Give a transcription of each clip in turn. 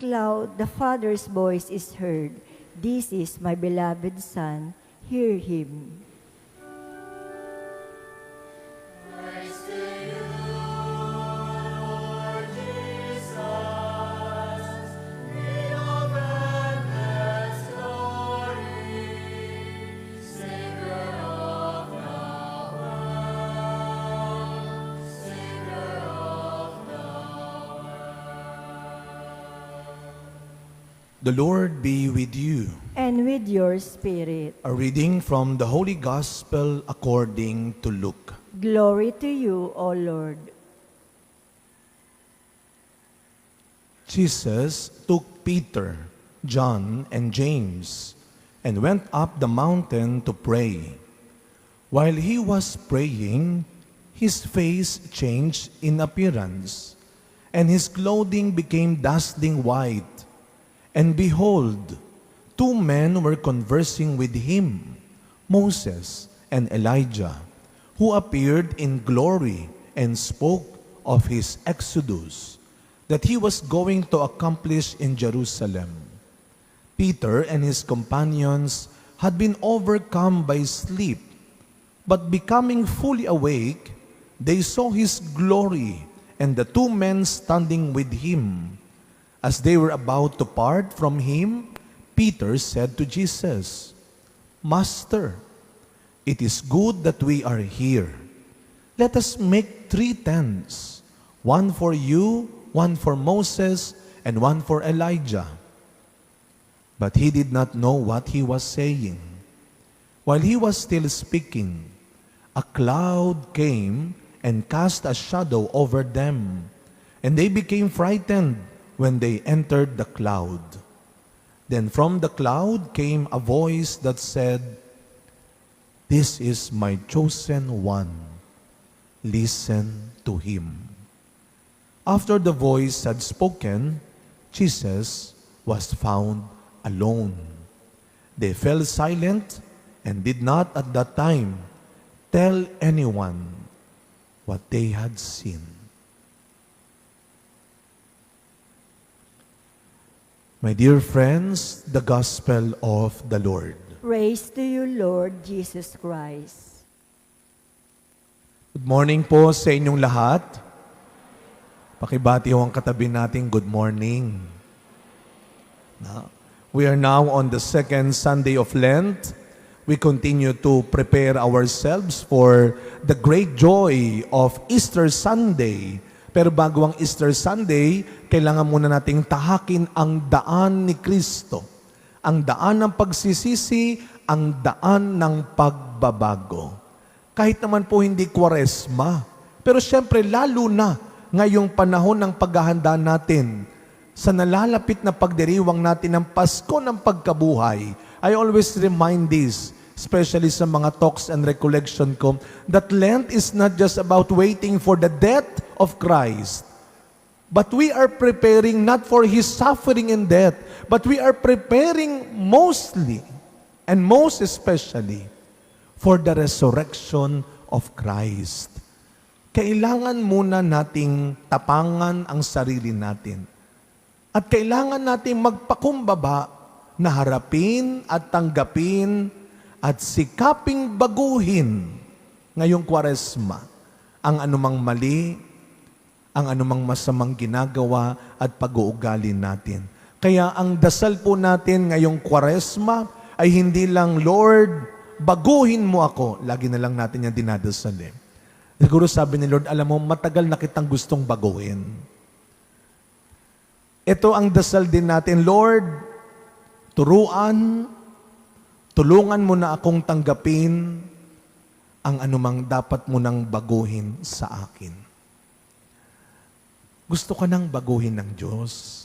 cloud, the Father's voice is heard. This is my beloved Son. Hear him. The Lord be with you. And with your spirit. A reading from the Holy Gospel according to Luke. Glory to you, O Lord. Jesus took Peter, John, and James and went up the mountain to pray. While he was praying, his face changed in appearance, and his clothing became dazzling white. And behold, two men were conversing with him, Moses and Elijah, who appeared in glory and spoke of his exodus, that he was going to accomplish in Jerusalem. Peter and his companions had been overcome by sleep, but becoming fully awake, they saw his glory and the two men standing with him. As they were about to part from him, Peter said to Jesus, Master, it is good that we are here. Let us make 3 tents, one for you, one for Moses, and one for Elijah. But he did not know what he was saying. While he was still speaking, a cloud came and cast a shadow over them, and they became frightened when they entered the cloud. Then from the cloud came a voice that said, This is my chosen one. Listen to him. After the voice had spoken, Jesus was found alone. They fell silent and did not at that time tell anyone what they had seen. My dear friends, the Gospel of the Lord. Praise to you, Lord Jesus Christ. Good morning po sa inyong lahat. Pakibati ho ang katabi nating good morning. We are now on the second Sunday of Lent. We continue to prepare ourselves for the great joy of Easter Sunday. Pero bago ang Easter Sunday, kailangan muna nating tahakin ang daan ni Kristo. Ang daan ng pagsisisi, ang daan ng pagbabago. Kahit naman po hindi Kwaresma, pero syempre lalo na ngayong panahon ng paghahanda natin sa nalalapit na pagdiriwang natin ng Pasko ng Pagkabuhay. I always remind this, especially sa mga talks and recollection ko, that Lent is not just about waiting for the death of Christ, but we are preparing not for His suffering and death, but we are preparing mostly and most especially for the resurrection of Christ. Kailangan muna nating tapangan ang sarili natin. At kailangan nating magpakumbaba na harapin at tanggapin at sikaping baguhin ngayong Kwaresma ang anumang mali, ang anumang masamang ginagawa at pag-uugali natin. Kaya ang dasal po natin ngayong Kwaresma ay hindi lang, Lord, baguhin mo ako. Lagi na lang natin yung dinadasal eh. Siguro sabi ni Lord, alam mo, matagal na kitang gustong baguhin. Ito ang dasal din natin, Lord, tulungan mo na akong tanggapin ang anumang dapat mo nang baguhin sa akin. Gusto ka nang baguhin ng Diyos.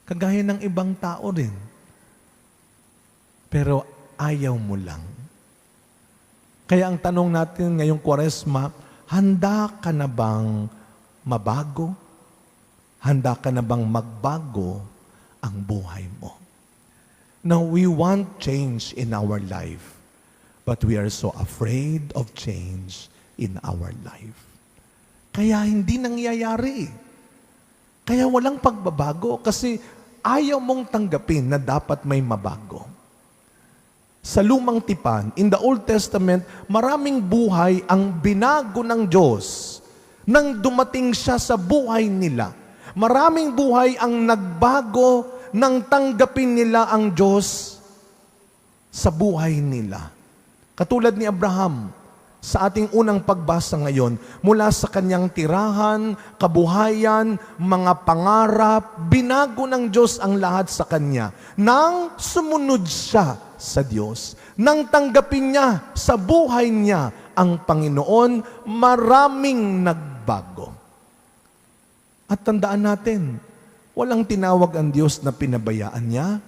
Kagaya ng ibang tao rin. Pero ayaw mo lang. Kaya ang tanong natin ngayong Kwaresma, handa ka na bang mabago? Handa ka na bang magbago ang buhay mo? Now, we want change in our life, but we are so afraid of change in our life. Kaya hindi nangyayari. Kaya walang pagbabago kasi ayaw mong tanggapin na dapat may mabago. Sa lumang tipan, in the Old Testament, maraming buhay ang binago ng Diyos nang dumating siya sa buhay nila. Maraming buhay ang nagbago nang tanggapin nila ang Diyos sa buhay nila. Katulad ni Abraham, sa ating unang pagbasa ngayon, mula sa kanyang tirahan, kabuhayan, mga pangarap, binago ng Diyos ang lahat sa kanya. Nang sumunod siya sa Diyos, nang tanggapin niya sa buhay niya ang Panginoon, maraming nagbago. At tandaan natin, walang tinawag ang Diyos na pinabayaan niya.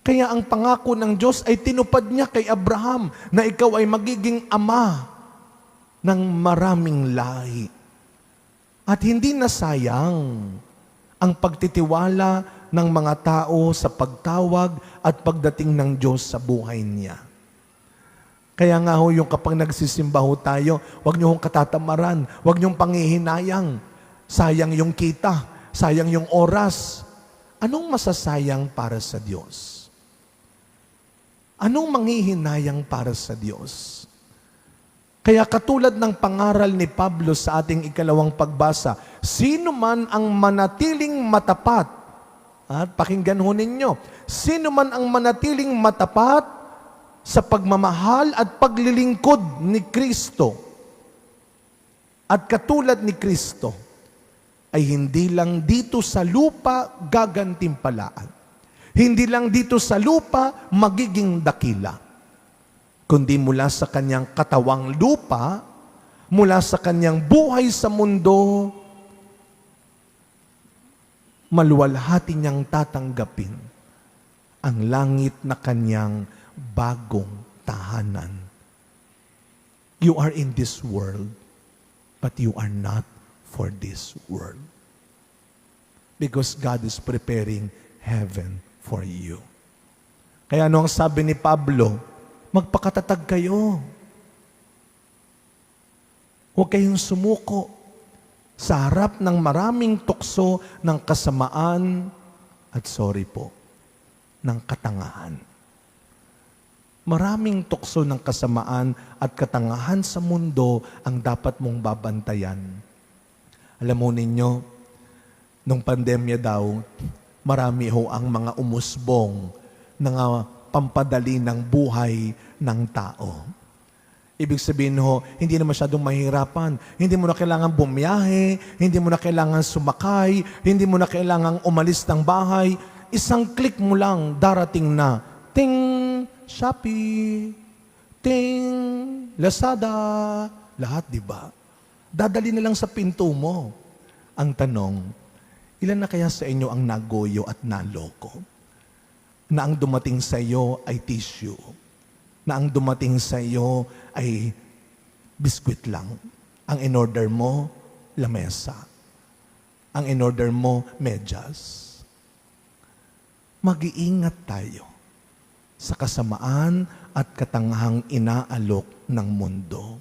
Kaya ang pangako ng Diyos ay tinupad niya kay Abraham na ikaw ay magiging ama ng maraming lahi. At hindi nasayang ang pagtitiwala ng mga tao sa pagtawag at pagdating ng Diyos sa buhay niya. Kaya nga ho, yung kapag nagsisimba ho tayo, huwag niyo hong katatamaran, huwag niyong panghihinayang. Sayang yung kita, sayang yung oras. Anong masasayang para sa Diyos? Anong manghihinayang para sa Diyos? Kaya katulad ng pangaral ni Pablo sa ating ikalawang pagbasa, sino man ang manatiling matapat, at pakinggan ho ninyo, sino man ang manatiling matapat sa pagmamahal at paglilingkod ni Kristo, at katulad ni Kristo, ay hindi lang dito sa lupa gagantimpalaan. Hindi lang dito sa lupa magiging dakila, kundi mula sa kanyang katawang lupa, mula sa kanyang buhay sa mundo, maluwalhati niyang tatanggapin ang langit na kanyang bagong tahanan. You are in this world, but you are not for this world. Because God is preparing heaven for you. Kaya ano ang sabi ni Pablo? Magpakatatag kayo. Huwag kayong sumuko sa harap ng maraming tukso ng kasamaan at ng katangahan. Maraming tukso ng kasamaan at katangahan sa mundo ang dapat mong babantayan. Alam mo ninyo, nung pandemya daw, marami ho ang mga umusbong na pampadali ng buhay ng tao. Ibig sabihin ho, hindi na masyadong mahirapan. Hindi mo na kailangan bumiyahe, hindi mo na kailangan sumakay, hindi mo na kailangan umalis ng bahay. Isang click mo lang, darating na, ting, Shopee, ting, Lazada, lahat, di ba? Dadali na lang sa pinto mo. Ang tanong, ilan na kaya sa inyo ang nagoyo at naloko? Na ang dumating sa iyo ay tissue. Na ang dumating sa iyo ay biskwit lang. Ang in-order mo, lamesa. Ang in-order mo, medyas. Mag-iingat tayo sa kasamaan at katangahang inaalok ng mundo.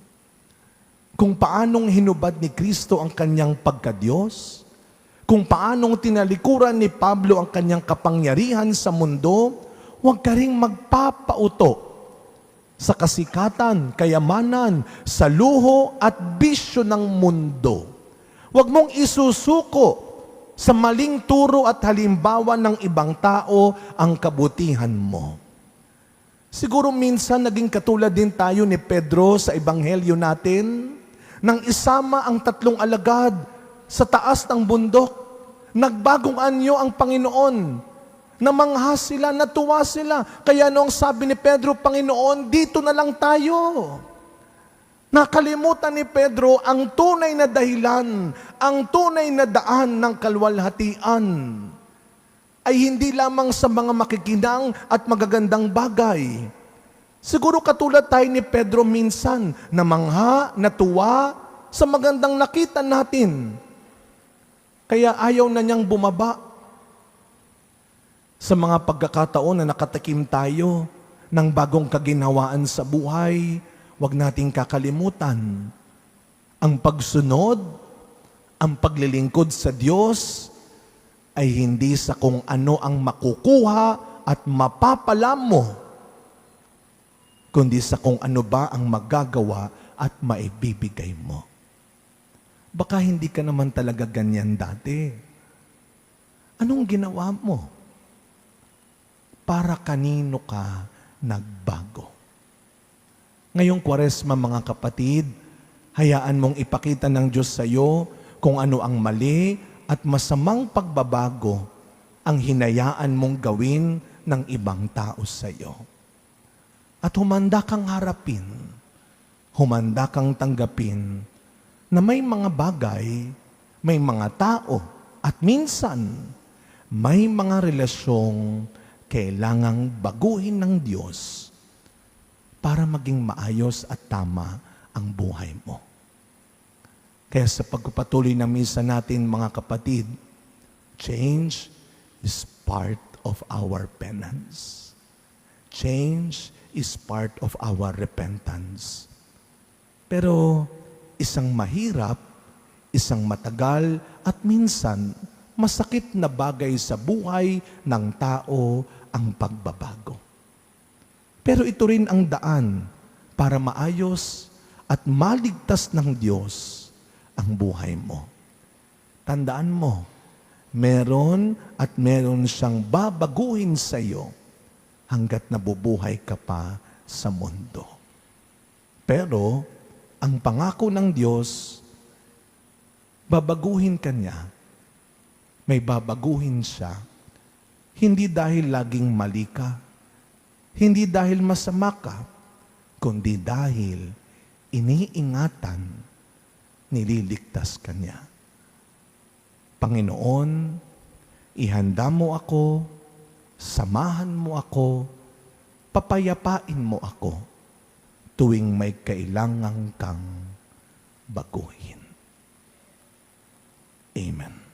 Kung paanong hinubad ni Kristo ang kanyang pagkadiyos, kung paanong tinalikuran ni Pablo ang kanyang kapangyarihan sa mundo, huwag ka ring magpapauto sa kasikatan, kayamanan, sa luho at bisyo ng mundo. Huwag mong isusuko sa maling turo at halimbawa ng ibang tao ang kabutihan mo. Siguro minsan naging katulad din tayo ni Pedro sa ebanghelyo natin, nang isama ang 3 alagad sa taas ng bundok. Nagbagong anyo ang Panginoon. Namangha sila, natuwa sila. Kaya noong sabi ni Pedro, Panginoon, dito na lang tayo. Nakalimutan ni Pedro ang tunay na dahilan, ang tunay na daan ng kalwalhatian ay hindi lamang sa mga makikinang at magagandang bagay. Siguro katulad tayo ni Pedro minsan, namangha, natuwa sa magandang nakita natin. Kaya ayaw na niyang bumaba. Sa mga pagkakataon na nakatakim tayo ng bagong kaginhawaan sa buhay, huwag nating kakalimutan ang pagsunod, ang paglilingkod sa Diyos ay hindi sa kung ano ang makukuha at mapapala mo, kundi sa kung ano ba ang magagawa at maibibigay mo. Baka hindi ka naman talaga ganyan dati. Anong ginawa mo? Para kanino ka nagbago? Ngayong Kwaresma, mga kapatid, hayaan mong ipakita ng Diyos sa iyo kung ano ang mali at masamang pagbabago ang hinayaan mong gawin ng ibang tao sa iyo. At humanda kang harapin, humanda kang tanggapin na may mga bagay, may mga tao, at minsan may mga relasyong kailangang baguhin ng Diyos para maging maayos at tama ang buhay mo. Kaya sa pagpapatuloy ng misa natin, mga kapatid, change is part of our penance. Change is part of our repentance. Pero isang mahirap, isang matagal, at minsan masakit na bagay sa buhay ng tao ang pagbabago. Pero ito rin ang daan para maayos at maligtas ng Diyos ang buhay mo. Tandaan mo, meron at meron siyang babaguhin sa iyo hanggat nabubuhay ka pa sa mundo. Pero, ang pangako ng Diyos, babaguhin ka niya, may babaguhin siya, hindi dahil laging mali ka, hindi dahil masama ka, kundi dahil iniingatan, nililigtas ka niya. Panginoon, ihanda mo ako, samahan mo ako, papayapain mo ako, tuwing may kailangan kang baguhin. Amen.